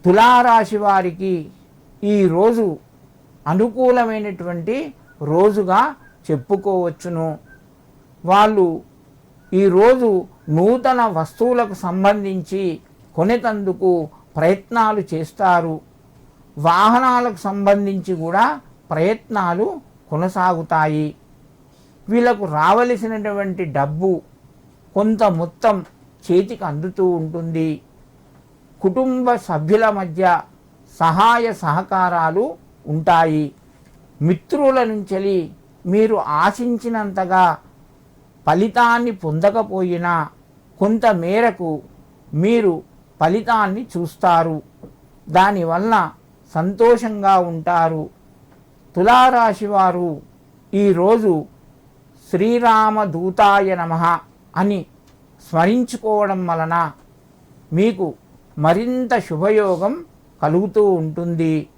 తులారాశి వారికి ఈరోజు అనుకూలమైనటువంటి రోజుగా చెప్పుకోవచ్చును. వాళ్ళు ఈరోజు నూతన వస్తువులకు సంబంధించి కొనేటందుకు ప్రయత్నాలు చేస్తారు. వాహనాలకు సంబంధించి కూడా ప్రయత్నాలు కొనసాగుతాయి. వీళ్ళకు రావలసినటువంటి డబ్బు కొంత మొత్తం చేతికి అందుతూ ఉంటుంది. కుటుంబ సభ్యుల మధ్య సహాయ సహకారాలు ఉంటాయి. మిత్రుల నుంచి మీరు ఆశించినంతగా ఫలితాన్ని పొందకపోయినా కొంత మేరకు మీరు ఫలితాన్ని చూస్తారు. దానివల్ల సంతోషంగా ఉంటారు. తులారాశి వారు ఈరోజు శ్రీరామదూతాయ నమః అని స్మరించుకోవడం వలన మీకు మరింత శుభయోగం కలుగుతూ ఉంటుంది.